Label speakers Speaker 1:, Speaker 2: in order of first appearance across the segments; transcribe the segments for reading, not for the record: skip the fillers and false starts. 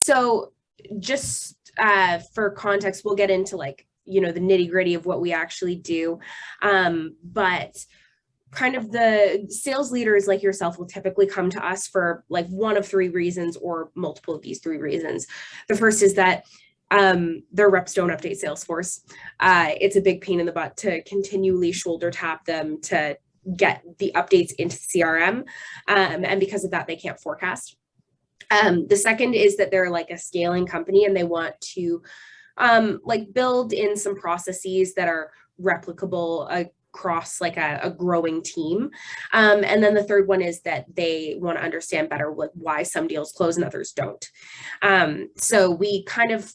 Speaker 1: So just for context, we'll get into like, the nitty gritty of what we actually do. But kind of the sales leaders like yourself will typically come to us for like one of three reasons or multiple of these three reasons. The first is that their reps don't update Salesforce. It's a big pain in the butt to continually shoulder tap them to get the updates into CRM. And because of that, they can't forecast. The second is that they're like a scaling company and they want to like build in some processes that are replicable across like a growing team. And then the third one is that they want to understand better why some deals close and others don't. So we kind of,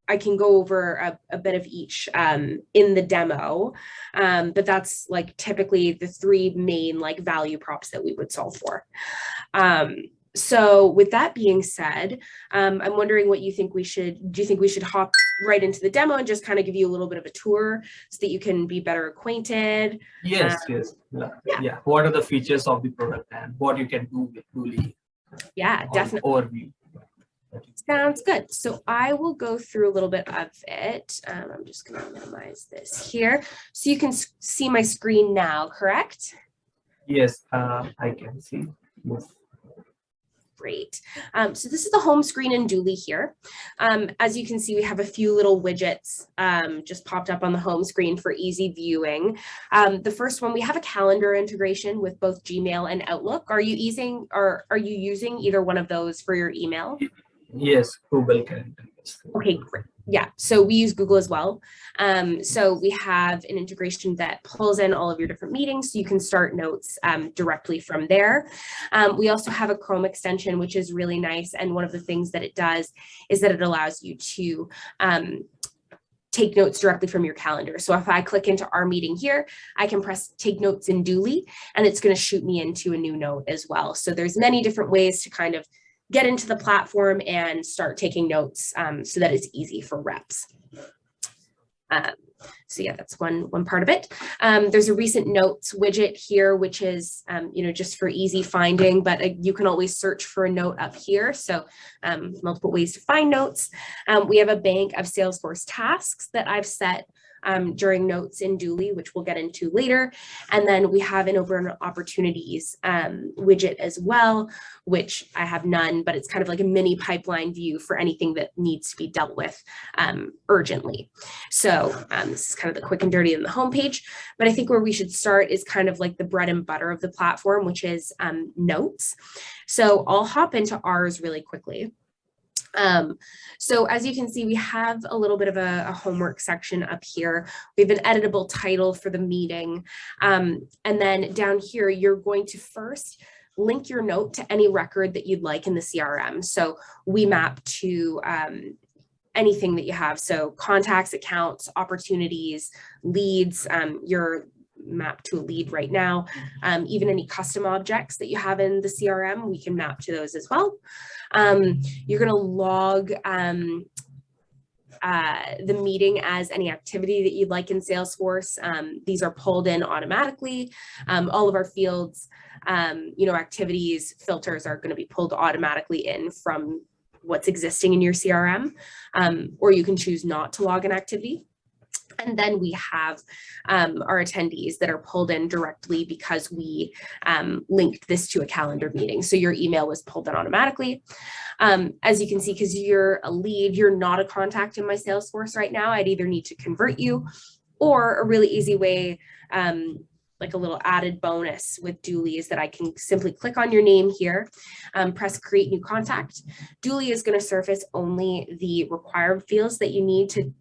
Speaker 1: I can go over a bit of each in the demo, but that's like typically the three main like value props that we would solve for. So with that being said, I'm wondering what you think do you think we should hop right into the demo and just kind of give you a little bit of a tour so that you can be better acquainted?
Speaker 2: Yes. Yeah. What are the features of the product and what you can do with Dooly?
Speaker 1: Yeah, definitely.
Speaker 2: Overview.
Speaker 1: Sounds good. So I will go through a little bit of it. I'm just going to minimize this here. So you can see my screen now, correct?
Speaker 2: Yes, I can see. Yes.
Speaker 1: Great. So this is the home screen in Dooly here. As you can see, we have a few little widgets just popped up on the home screen for easy viewing. The first one, we have a calendar integration with both Gmail and Outlook. Are you using either one of those for your email?
Speaker 2: Yes, Google Calendar.
Speaker 1: Okay, great. Yeah, so we use Google as well. So we have an integration that pulls in all of your different meetings, so you can start notes directly from there. We also have a Chrome extension, which is really nice. And one of the things that it does is that it allows you to take notes directly from your calendar. So if I click into our meeting here, I can press take notes in Dooly, and it's going to shoot me into a new note as well. So there's many different ways to kind of get into the platform and start taking notes so that it's easy for reps. So yeah, that's one part of it. There's a recent notes widget here, which is, just for easy finding, but you can always search for a note up here. So multiple ways to find notes. We have a bank of Salesforce tasks that I've set during notes in Dooly, which we'll get into later. And then we have an open opportunities widget as well, which I have none, but it's kind of like a mini pipeline view for anything that needs to be dealt with urgently. So this is kind of the quick and dirty on the homepage, but I think where we should start is kind of like the bread and butter of the platform, which is notes. So I'll hop into ours really quickly. So as you can see, we have a little bit of a homework section up here. We have an editable title for the meeting. And then down here, you're going to first link your note to any record that you'd like in the CRM. So we map to anything that you have. So contacts, accounts, opportunities, leads, your map to a lead right now. Even any custom objects that you have in the CRM, we can map to those as well. You're going to log the meeting as any activity that you'd like in Salesforce. These are pulled in automatically. All of our fields, activities, filters are going to be pulled automatically in from what's existing in your CRM, or you can choose not to log an activity. And then we have our attendees that are pulled in directly because we linked this to a calendar meeting. So your email was pulled in automatically. As you can see, because you're a lead, you're not a contact in my Salesforce right now. I'd either need to convert you, or a really easy way, like a little added bonus with Dooly, is that I can simply click on your name here, press create new contact. Dooly is going to surface only the required fields that you need to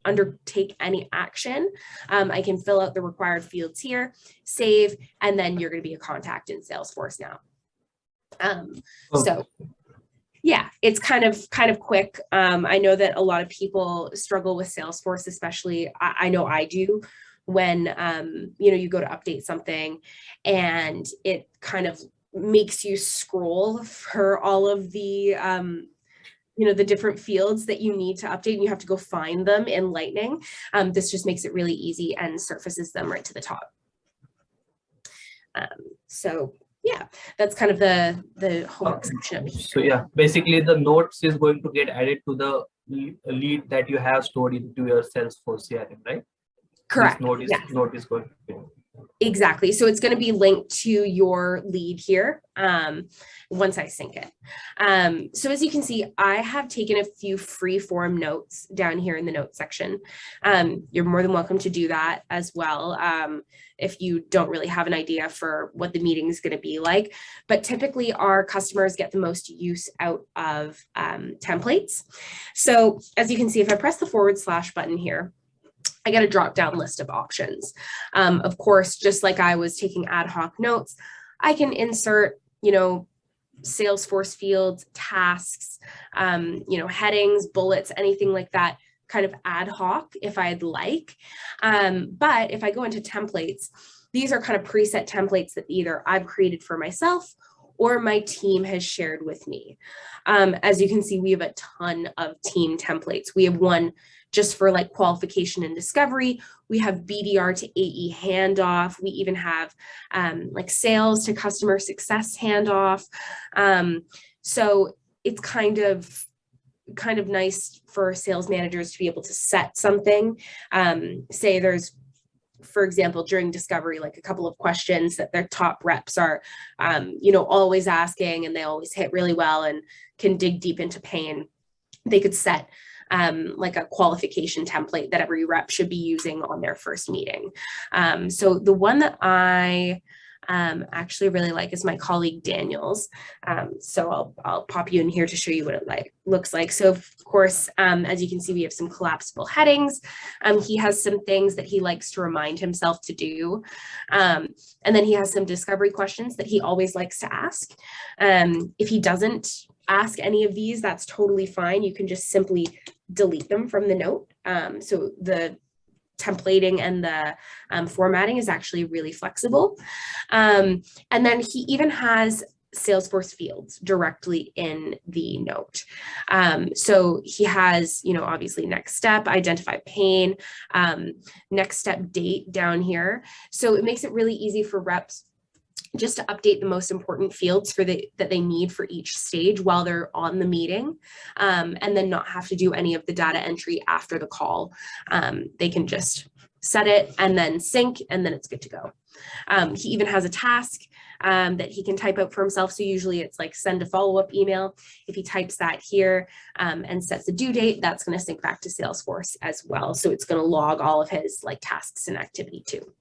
Speaker 1: undertake any action. I can fill out the required fields here, save, and then you're going to be a contact in Salesforce now. So yeah, it's kind of quick. I know that a lot of people struggle with Salesforce, especially I know I do, when you go to update something and it kind of makes you scroll for all of the the different fields that you need to update, and you have to go find them in Lightning. This just makes it really easy and surfaces them right to the top. So yeah, that's kind of the homework section.
Speaker 2: So yeah, basically the notes is going to get added to the lead that you have stored into your Salesforce CRM, right?
Speaker 1: Correct.
Speaker 2: This note is going to be.
Speaker 1: Exactly. So it's going to be linked to your lead here once I sync it. So as you can see, I have taken a few free form notes down here in the notes section. You're more than welcome to do that as well if you don't really have an idea for what the meeting is going to be like. But typically our customers get the most use out of templates. So as you can see, if I press the / button here, I get a drop down list of options. Of course, just like I was taking ad hoc notes, I can insert, Salesforce fields, tasks, headings, bullets, anything like that, kind of ad hoc if I'd like. But if I go into templates, these are kind of preset templates that either I've created for myself or my team has shared with me. As you can see, we have a ton of team templates. We have one just for like qualification and discovery. We have BDR to AE handoff. We even have like sales to customer success handoff. So it's kind of nice for sales managers to be able to set something. Say there's, for example, during discovery, like a couple of questions that their top reps are, always asking, and they always hit really well and can dig deep into pain. They could set like a qualification template that every rep should be using on their first meeting. So the one that I actually really like is my colleague Daniel's. So I'll pop you in here to show you what it looks like. So of course, as you can see, we have some collapsible headings. He has some things that he likes to remind himself to do. And then he has some discovery questions that he always likes to ask. If he doesn't ask any of these, that's totally fine. You can just simply delete them from the note. So the templating and the formatting is actually really flexible. And then he even has Salesforce fields directly in the note. So he has, obviously next step, identify pain, next step date down here. So it makes it really easy for reps just to update the most important fields that they need for each stage while they're on the meeting, and then not have to do any of the data entry after the call. They can just set it and then sync, and then it's good to go. He even has a task that he can type out for himself. So usually it's like send a follow-up email. If he types that here and sets a due date, that's going to sync back to Salesforce as well. So it's going to log all of his like tasks and activity too.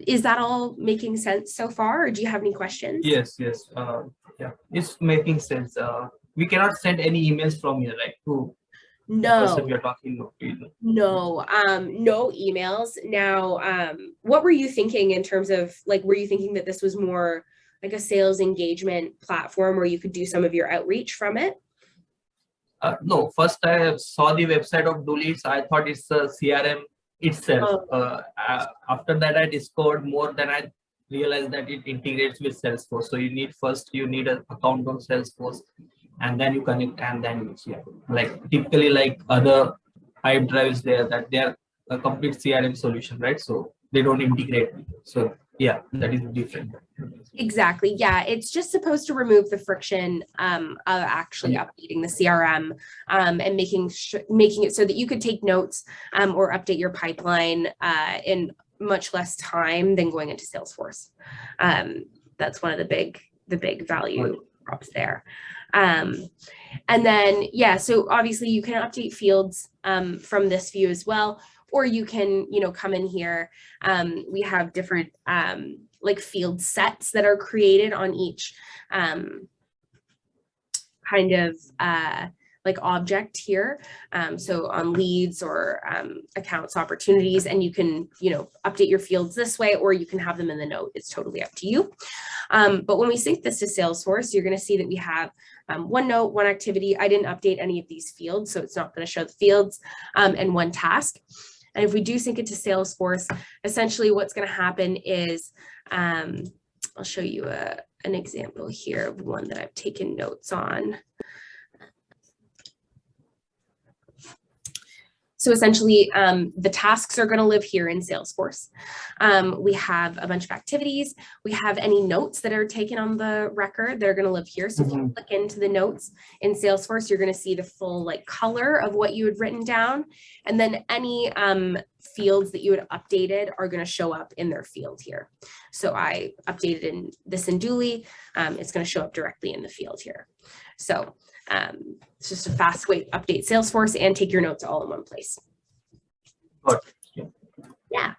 Speaker 1: Is that all making sense so far, or do you have any questions?
Speaker 2: Yes. Yeah, it's making sense. We cannot send any emails from here, right? To
Speaker 1: no.
Speaker 2: The person we are talking to.
Speaker 1: No, no emails. Now, what were you thinking in terms of like, were you thinking that this was more like a sales engagement platform where you could do some of your outreach from it?
Speaker 2: No, first I saw the website of Dooly, so I thought it's a CRM itself. After that, I discovered more, than I realized that it integrates with Salesforce. So you need an account on Salesforce, and then you connect, and then like typically like other Hive drives there, that they are a complete CRM solution, right? So they don't integrate. So yeah, that is different.
Speaker 1: Exactly. Yeah, it's just supposed to remove the friction of actually updating the CRM and making it so that you could take notes or update your pipeline in much less time than going into Salesforce. That's one of the big value props there. And then, yeah, so obviously you can update fields from this view as well, or you can, come in here. We have different like field sets that are created on each kind of like object here. So on leads or accounts opportunities, and you can, update your fields this way, or you can have them in the note. It's totally up to you. But when we sync this to Salesforce, you're going to see that we have one note, one activity. I didn't update any of these fields, so it's not going to show the fields, and one task. And if we do sync it to Salesforce, essentially what's going to happen is, I'll show you an example here of one that I've taken notes on. So essentially, the tasks are going to live here in Salesforce. We have a bunch of activities. We have any notes that are taken on the record that are going to live here. So if you click into the notes in Salesforce, you're going to see the full like color of what you had written down. And then any fields that you had updated are going to show up in their field here. So I updated this in Dooly. It's going to show up directly in the field here. So it's just a fast way to update Salesforce and take your notes all in one place. Yeah.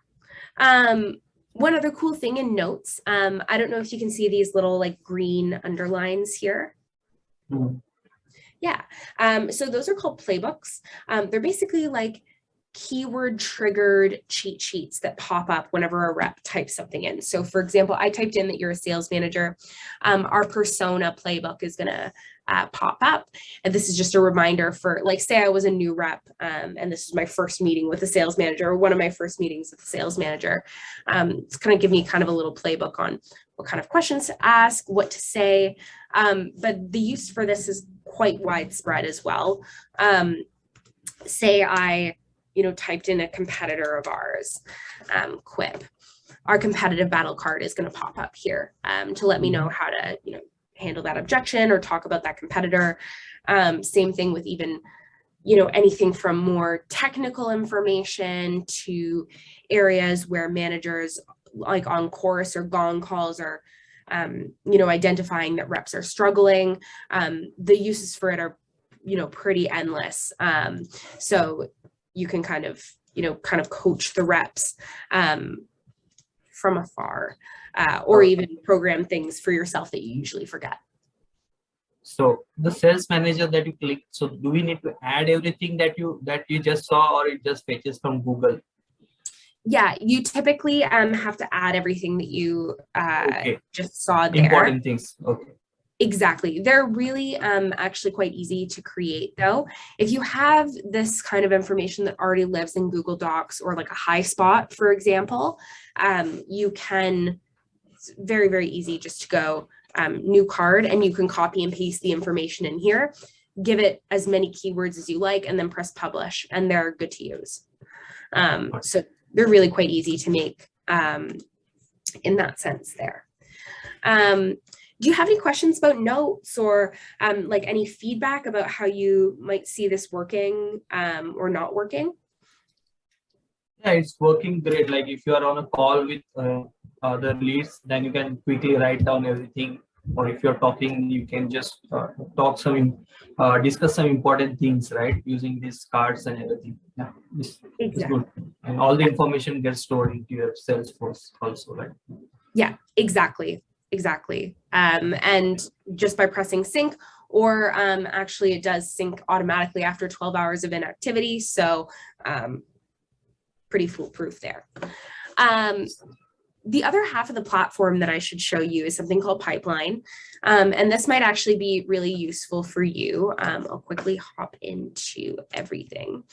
Speaker 1: One other cool thing in notes, I don't know if you can see these little like green underlines here. Yeah. So those are called playbooks. They're basically like keyword triggered cheat sheets that pop up whenever a rep types something in. So for example, I typed in that you're a sales manager. Our persona playbook is going to pop up. And this is just a reminder for, like, say I was a new rep and this is my first meeting with a sales manager, or one of my first meetings with a sales manager. It's going to give me kind of a little playbook on what kind of questions to ask, what to say. But the use for this is quite widespread as well. Say I typed in a competitor of ours, Quip. Our competitive battle card is going to pop up here to let me know how to, handle that objection or talk about that competitor. Same thing with even, anything from more technical information to areas where managers, like on chorus or gong calls, are, identifying that reps are struggling. The uses for it are, pretty endless. So you can kind of coach the reps from afar, or even program things for yourself that you usually forget.
Speaker 2: So the sales manager that you click, so do we need to add everything that you just saw, or it just fetches from Google?
Speaker 1: Yeah, you typically have to add everything that you just saw there.
Speaker 2: Important things. Okay.
Speaker 1: Exactly. They're really actually quite easy to create, though. If you have this kind of information that already lives in Google Docs or like a high spot, for example, you can, it's very, very easy just to go new card, and you can copy and paste the information in here, give it as many keywords as you like, and then press publish, and they're good to use. So they're really quite easy to make in that sense there. Do you have any questions about notes, or like any feedback about how you might see this working or not working?
Speaker 2: Yeah, it's working great. Like if you are on a call with other leads, then you can quickly write down everything. Or if you're talking, you can just discuss some important things, right? Using these cards and everything. Yeah, it's good. And all the information gets stored into your Salesforce also, right?
Speaker 1: Yeah, exactly. And just by pressing sync, or actually it does sync automatically after 12 hours of inactivity. So pretty foolproof there. The other half of the platform that I should show you is something called Pipeline. And this might actually be really useful for you. I'll quickly hop into everything.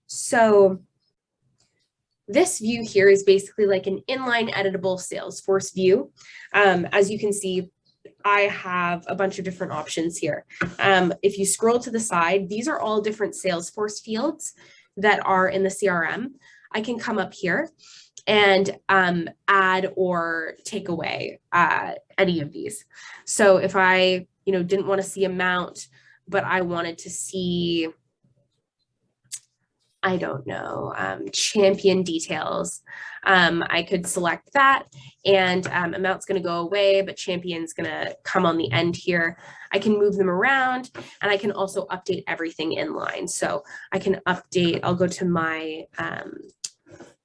Speaker 1: So this view here is basically like an inline editable Salesforce view. As you can see, I have a bunch of different options here. If you scroll to the side, these are all different Salesforce fields that are in the CRM. I can come up here and add or take away any of these. So if I didn't want to see amount, but I wanted to see, I don't know, champion details, I could select that, and amount's going to go away, but champion's going to come on the end here. I can move them around, and I can also update everything in line. So I can update, I'll go to my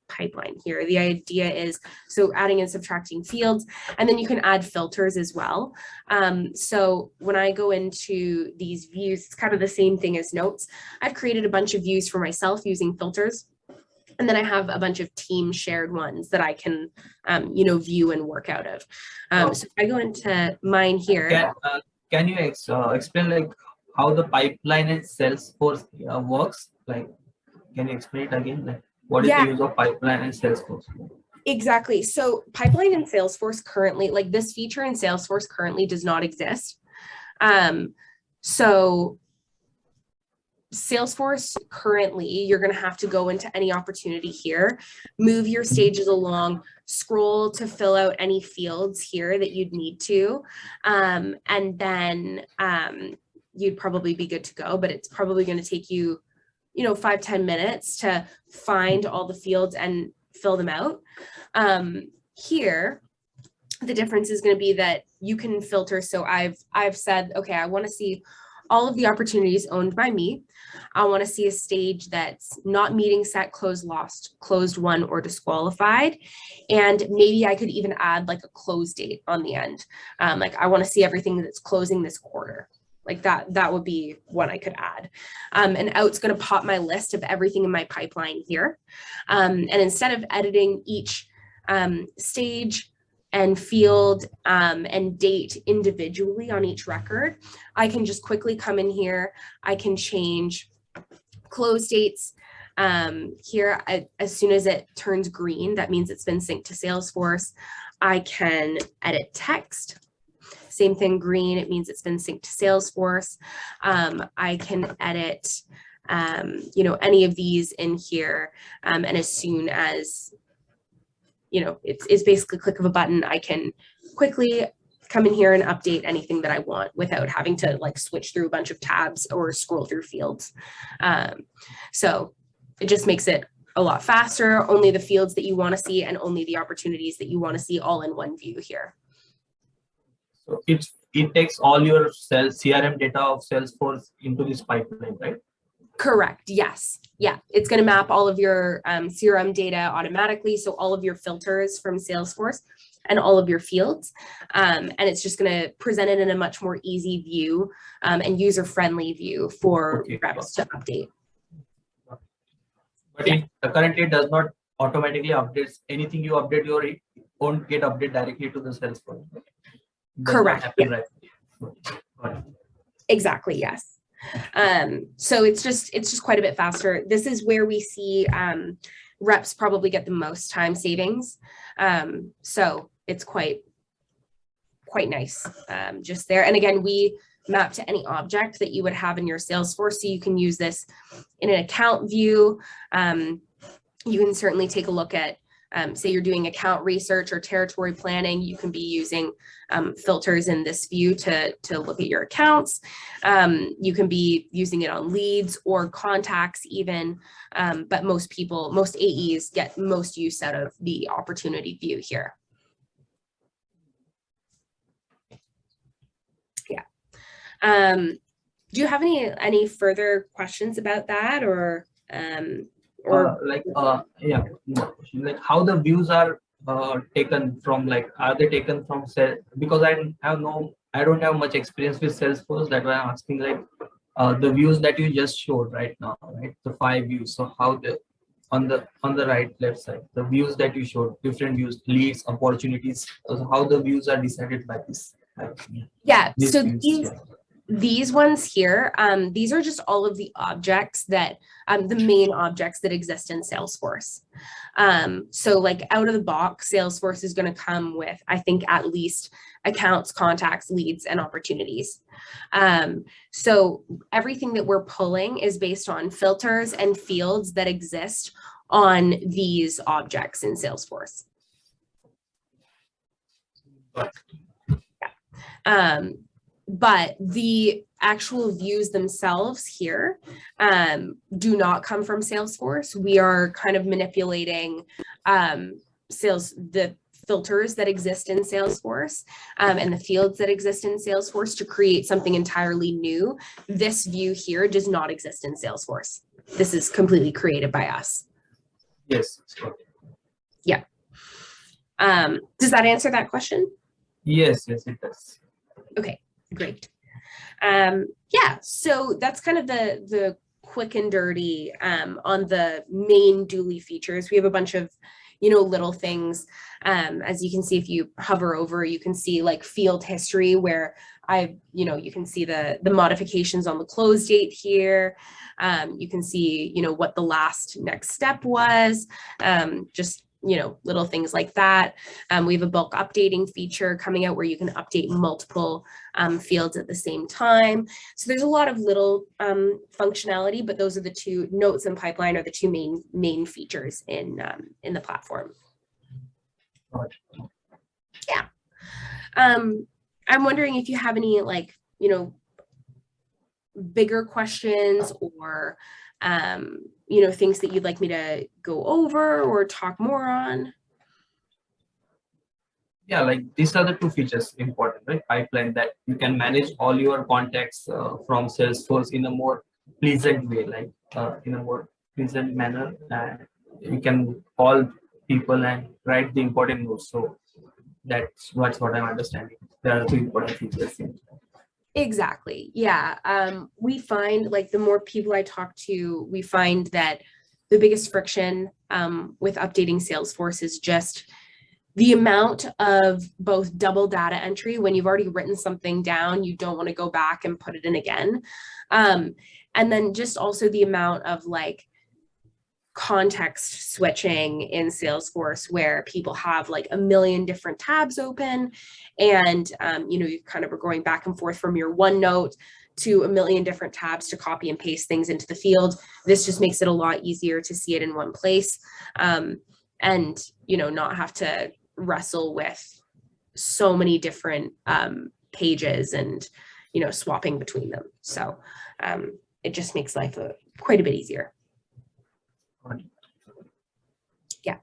Speaker 1: pipeline here. The idea is, so adding and subtracting fields, and then you can add filters as well. So when I go into these views, it's kind of the same thing as notes. I've created a bunch of views for myself using filters, and then I have a bunch of team shared ones that I can, view and work out of. So if I go into mine here.
Speaker 2: Can you explain like how the pipeline in Salesforce works? Like, can you explain it again? Like, what is the use of pipeline in Salesforce?
Speaker 1: Exactly. So pipeline in Salesforce currently, like this feature in Salesforce currently does not exist. So Salesforce currently, you're going to have to go into any opportunity here, move your stages along, scroll to fill out any fields here that you'd need to, and then you'd probably be good to go, but it's probably going to take you, 5-10 minutes to find all the fields and fill them out. Here, the difference is going to be that you can filter. So I've said, okay, I want to see all of the opportunities owned by me. I want to see a stage that's not meeting set, closed, lost, closed, won, or disqualified. And maybe I could even add like a close date on the end. Like I want to see everything that's closing this quarter. Like that would be what I could add. And out's going to pop my list of everything in my pipeline here. And instead of editing each stage and field and date individually on each record, I can just quickly come in here. I can change close dates here. As soon as it turns green, that means it's been synced to Salesforce. I can edit text. Same thing, green, it means it's been synced to Salesforce. I can edit, any of these in here. And as soon as it's basically a click of a button, I can quickly come in here and update anything that I want without having to like switch through a bunch of tabs or scroll through fields. So it just makes it a lot faster, only the fields that you want to see and only the opportunities that you want to see all in one view here.
Speaker 2: So it takes all your CRM data of Salesforce into this pipeline, right?
Speaker 1: Correct. Yes. Yeah. It's going to map all of your CRM data automatically. So all of your filters from Salesforce and all of your fields. And it's just going to present it in a much more easy view and user-friendly view for reps to update.
Speaker 2: But it currently does not automatically update anything you update, it won't get updated directly to the Salesforce.
Speaker 1: Correct. Yeah.
Speaker 2: Right.
Speaker 1: Exactly. Yes. So it's just quite a bit faster. This is where we see reps probably get the most time savings. So it's quite nice just there. And again, we map to any object that you would have in your Salesforce. So you can use this in an account view. You can certainly take a look at, say you're doing account research or territory planning, you can be using filters in this view to look at your accounts. You can be using it on leads or contacts even, but most AEs get most use out of the opportunity view here. Yeah. Do you have any further questions about that or
Speaker 2: like how the views are taken from, like, are they taken from because I don't have much experience with Salesforce, that's why I'm asking, like, the views that you just showed right now, right, the 5 views. So how on the right left side, the views that you showed, different views, leads, opportunities, so how the views are decided by this?
Speaker 1: So these ones here, these are just all of the objects that, the main objects that exist in Salesforce. So like out of the box, Salesforce is going to come with, I think, at least accounts, contacts, leads, and opportunities. So everything that we're pulling is based on filters and fields that exist on these objects in Salesforce. Yeah. But the actual views themselves here do not come from Salesforce. We are kind of manipulating the filters that exist in Salesforce and the fields that exist in Salesforce to create something entirely new. This view here does not exist in Salesforce. This is completely created by us.
Speaker 2: Yes.
Speaker 1: Yeah. Does that answer that question?
Speaker 2: Yes, it does.
Speaker 1: Okay. Great. Yeah, so that's kind of the quick and dirty on the main Dooly features. We have a bunch of, little things. As you can see, if you hover over, you can see like field history where you can see the modifications on the close date here. You can see, what the next step was, just little things like that. We have a bulk updating feature coming out where you can update multiple fields at the same time. So there's a lot of little functionality, but those are the two. Notes and pipeline are the two main features in the platform. Yeah. I'm wondering if you have any bigger questions or things that you'd like me to go over or talk more on.
Speaker 2: Yeah, like these are the two features important, right? Pipeline, that you can manage all your contacts from Salesforce in a more pleasant way, like in a more pleasant manner, and you can call people and write the important notes. So that's what I'm understanding. There are two important features.
Speaker 1: Exactly. Yeah. We find the more people I talk to, we find that the biggest friction with updating Salesforce is just the amount of both double data entry. When you've already written something down, you don't want to go back and put it in again. And then just also the amount of context switching in Salesforce where people have a million different tabs open and you kind of are going back and forth from your OneNote to a million different tabs to copy and paste things into the field. This just makes it a lot easier to see it in one place and not have to wrestle with so many different pages and swapping between them. So it just makes life quite a bit easier. Yeah.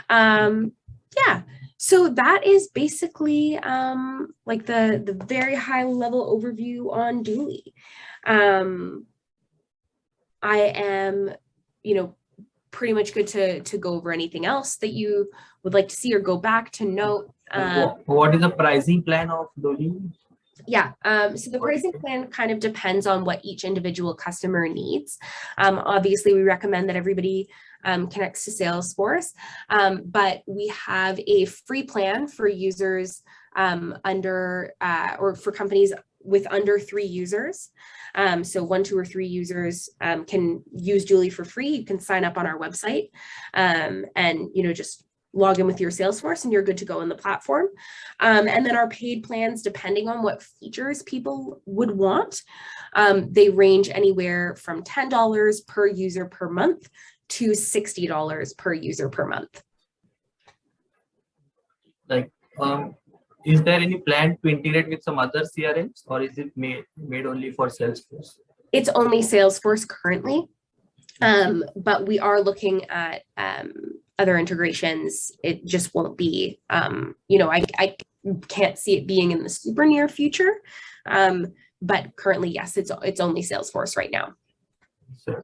Speaker 1: Yeah. So that is basically the very high level overview on Dooly. I am, pretty much good to go over anything else that you would like to see or go back to note.
Speaker 2: What is the pricing plan of Dooly?
Speaker 1: Yeah, so the pricing plan kind of depends on what each individual customer needs. Obviously, we recommend that everybody connects to Salesforce, but we have a free plan for users or for companies with under 3 users. So 1, 2, or 3 users can use Dooly for free. You can sign up on our website and just log in with your Salesforce and you're good to go on the platform. And then our paid plans, depending on what features people would want, they range anywhere from $10 per user per month to $60 per user per month.
Speaker 2: Is there any plan to integrate with some other CRMs, or is it made only for Salesforce?
Speaker 1: It's only Salesforce currently, but we are looking at other integrations. It just won't be, I can't see it being in the super near future, but currently, yes, it's only Salesforce right now.
Speaker 2: Sure.